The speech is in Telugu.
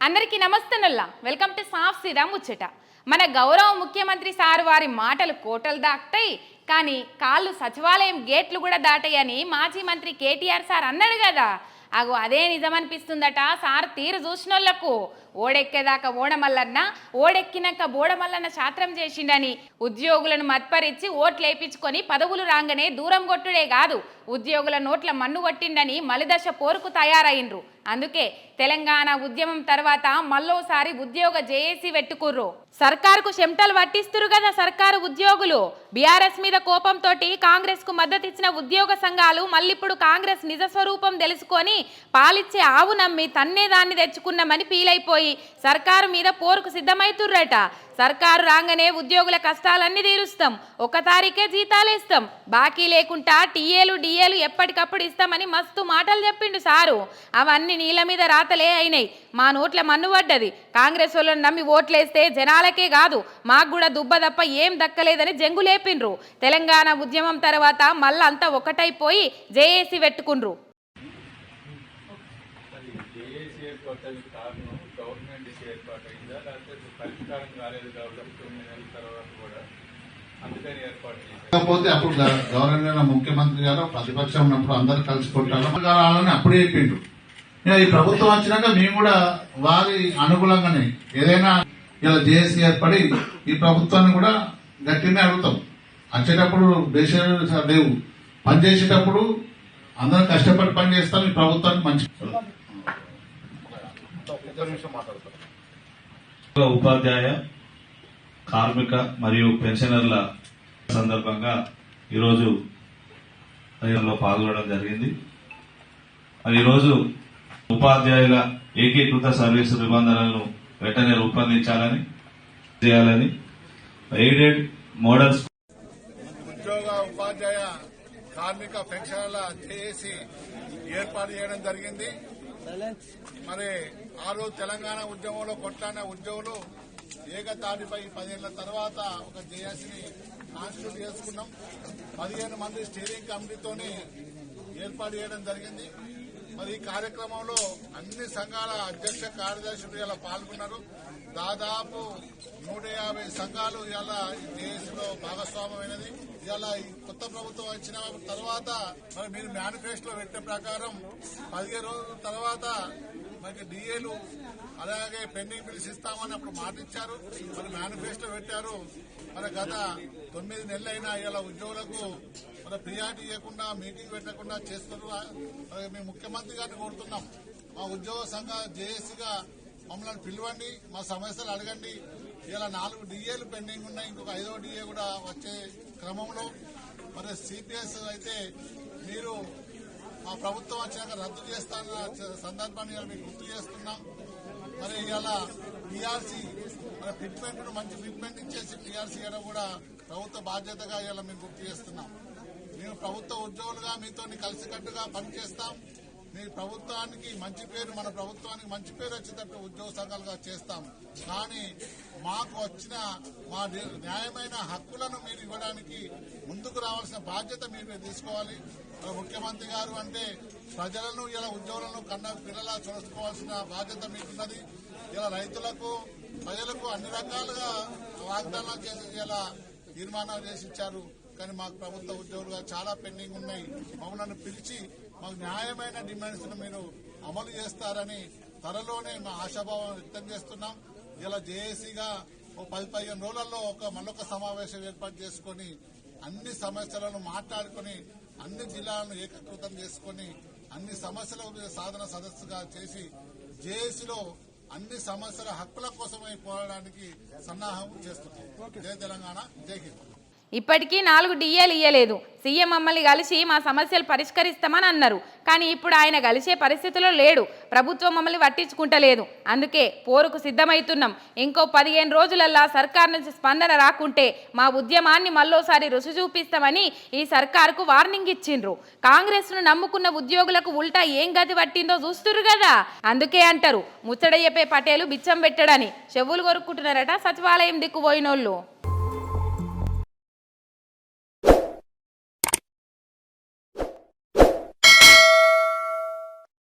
అందరికీ నమస్తేనల్లా వెల్కమ్ టు సాఫ్ సీదా ముచ్చట. మన గౌరవ ముఖ్యమంత్రి సార్ వారి మాటలు కోటలు దాటాయి, కానీ కాళ్ళు సచివాలయం గేట్లు కూడా దాటాయని మాజీ మంత్రి కేటీఆర్ సార్ అన్నాడు కదా. అగో అదే నిజమనిపిస్తుందట సార్ తీరు చూసినోళ్లకు. ఓడెక్కేదాకా ఓడమల్లన్న, ఓడెక్కినాక బోడమల్లన్న శాస్త్రం చేసిండని ఉద్యోగులను మత్పరిచి ఓట్లు వేయించుకొని పదవులు రాగానే దూరం కొట్టుడే కాదు, ఉద్యోగుల నోట్ల మన్ను కొట్టిండని మలిదశ పోరుకు తయారైండ్రు. అందుకే తెలంగాణ ఉద్యమం తర్వాత మళ్ళోసారి ఉద్యోగ జేఏసీ పెట్టుకుర్రు. సర్కారుకు చెమటలు పట్టిస్తురు కదా సర్కారు ఉద్యోగులు. బీఆర్ఎస్ మీద కోపంతో కాంగ్రెస్ కు మద్దతు ఇచ్చిన ఉద్యోగ సంఘాలు మళ్ళీప్పుడు కాంగ్రెస్ నిజ స్వరూపం తెలుసుకొని పాలిచ్చే ఆవు నమ్మి తన్నేదాన్ని తెచ్చుకున్నామని ఫీలైపోయి సర్కారు మీద పోరుకు సిద్ధమైతుర్రట. సర్కారు రాగానే ఉద్యోగుల కష్టాలన్నీ తీరుస్తాం, 1 తారీఖే జీతాలేస్తాం, బాకీ లేకుండా టీఏలు డిఏలు ఎప్పటికప్పుడు ఇస్తామని మస్తు మాటలు చెప్పిండు సారు. అవన్నీ నీళ్ళ మీద రాతలే అయినాయి. మా నోట్ల మన్ను పడ్డది. కాంగ్రెస్ వాళ్ళని నమ్మి ఓట్లేస్తే జనాలకే కాదు మాకు కూడా దుబ్బ తప్ప ఏం దక్కలేదని జంగు లేపిండ్రు. తెలంగాణ ఉద్యమం తర్వాత మళ్ళా అంతా ఒకటైపోయి జేఏసీ పెట్టుకుండ్రు. కాకపోతే అప్పుడు గవర్నర్ ముఖ్యమంత్రి గారు ప్రతిపక్షం ఉన్నప్పుడు అందరు కలిసి కొట్టాలని అప్పుడే చెప్పిండ్రు. ఈ ప్రభుత్వం వచ్చినాక మేము కూడా వారి అనుకూలంగానే ఏదైనా ఇలా జేఏసీ ఏర్పడి ఈ ప్రభుత్వాన్ని కూడా గట్టినే అడుగుతాం. వచ్చేటప్పుడు దేశాలు లేవు, పనిచేసేటప్పుడు అందరం కష్టపడి పని చేస్తాం. ఈ ప్రభుత్వానికి మంచి ఉపాధ్యాయ, కార్మిక మరియు పెన్షనర్ల సందర్భంగా ఈరోజు పాల్గొనడం జరిగింది. మరి ఈరోజు ఉపాధ్యాయుల ఏకీకృత సర్వీసు నిబంధనలను వెంటనే రూపొందించాలని చేయాలని ఎయిడెడ్ మోడల్స్ ఉద్యోగ ఉపాధ్యాయ కార్మిక పెన్షనర్ల జేఏసీ ఏర్పాటు చేయడం జరిగింది. మరి ఆ రోజు తెలంగాణ ఉద్యమంలో కొట్లాడిన ఉద్యోగులు ఏకతాటిపై 10 ఏళ్ల తర్వాత ఒక జేఏసీని కాన్స్టిట్యూట్ చేసుకున్నాం. 15 మంది స్టీరింగ్ కమిటీతోని ఏర్పాటు చేయడం జరిగింది. మరి ఈ కార్యక్రమంలో అన్ని సంఘాల అధ్యక్ష కార్యదర్శులు ఇలా పాల్గొన్నారు. దాదాపు 150 సంఘాలు ఇలా ఈ జేఏసీలో భాగస్వామ్యమైనది. ఇలా కొత్త ప్రభుత్వం వచ్చిన తర్వాత మరి మీరు మేనిఫెస్టోలో పెట్టే ప్రకారం 15 రోజుల తర్వాత మనకి డిఏలు అలాగే పెండింగ్ బిల్స్ ఇస్తామని అప్పుడు మాట ఇచ్చారు. మరి మేనిఫెస్టో పెట్టారు. మరి గత 9 నెలలైనా ఇలా ఉద్యోగులకు మన ప్రియారిటీ ఇవ్వకుండా మీటింగ్ పెట్టకుండా చేస్తున్నారు. మేము ముఖ్యమంత్రి గారిని కోరుతున్నాం, మా ఉద్యోగ సంఘ జేఏసీగా మమ్మల్ని పిలవండి, మా సమస్యలు అడగండి. ఇలా 4 డిఏలు పెండింగ్ ఉన్నాయి, ఇంకొక 5వ డిఏ కూడా వచ్చే క్రమంలో మరి సిపిఎస్ అయితే మీరు మా ప్రభుత్వం వచ్చాక రద్దు చేస్తానన్న సందర్భాన్ని మీకు గుర్తు చేస్తున్నాం. మరి ఇలా పీఆర్సీ మన ఫిట్మెంట్ మంచి ఫిట్మెంట్ ఇచ్చేసి పీఆర్సీ ఇవ్వడం కూడా ప్రభుత్వ బాధ్యతగా ఇలా మేము గుర్తు చేస్తున్నాం. మేము ప్రభుత్వ ఉద్యోగులుగా మీతో కలిసికట్టుగా పనిచేస్తాం. మీ ప్రభుత్వానికి మంచి పేరు, మన ప్రభుత్వానికి మంచి పేరు వచ్చేటట్టు ఉద్యోగ సంఘాలుగా చేస్తాం. కానీ మాకు వచ్చిన మా న్యాయమైన హక్కులను మీరు ఇవ్వడానికి ముందుకు రావాల్సిన బాధ్యత మీరు తీసుకోవాలి. ముఖ్యమంత్రి గారు అంటే ప్రజలను ఇలా ఉద్యోగులను కన్నా పిల్లలా చూసుకోవాల్సిన బాధ్యత మీకున్నది. ఇలా రైతులకు ప్రజలకు అన్ని రకాలుగా వాగ్దానాలు చేసి ఇలా తీర్మానాలు చేసి ఇచ్చారు. కానీ మాకు ప్రభుత్వ ఉద్యోగులుగా చాలా పెండింగ్ ఉన్నాయి. మమ్మల్ని పిలిచి మాకు న్యాయమైన డిమాండ్స్ ను మీరు అమలు చేస్తారని త్వరలోనే మా ఆశాభావం వ్యక్తం చేస్తున్నాం. ఇలా జేఏసీగా 10-15 రోజులలో మళ్ళొక సమావేశం ఏర్పాటు చేసుకుని అన్ని సమస్యలను మాట్లాడుకుని అన్ని జిల్లాలను ఏకీకృతం చేసుకుని అన్ని సమస్యల సాధన సదస్సుగా చేసి జేఏసీలో అన్ని సమస్యల హక్కుల కోసమై పోరాడడానికి సన్నాహం చేస్తున్నాం. జై తెలంగాణ, జై హింద్. ఇప్పటికీ 4 డిఏలు ఇయ్యలేదు. సీఎం మమ్మల్ని కలిసి మా సమస్యలు పరిష్కరిస్తామని అన్నారు. కానీ ఇప్పుడు ఆయన కలిసే పరిస్థితిలో లేడు. ప్రభుత్వం మమ్మల్ని పట్టించుకుంటలేదు. అందుకే పోరుకు సిద్ధమవుతున్నాం. ఇంకో 15 రోజులల్లా సర్కార్ నుంచి స్పందన రాకుంటే మా ఉద్యమాన్ని మళ్ళోసారి రుచి చూపిస్తామని ఈ సర్కారుకు వార్నింగ్ ఇచ్చిండ్రు. కాంగ్రెస్ ను నమ్ముకున్న ఉద్యోగులకు ఉల్టా ఏం గతి పట్టిందో చూస్తురు కదా. అందుకే అంటారు ముచ్చట చెప్పే పటేలు బిచ్చం పెట్టడని. చెవులు కొరుక్కుంటున్నారట సచివాలయం దిక్కుపోయినోళ్ళు.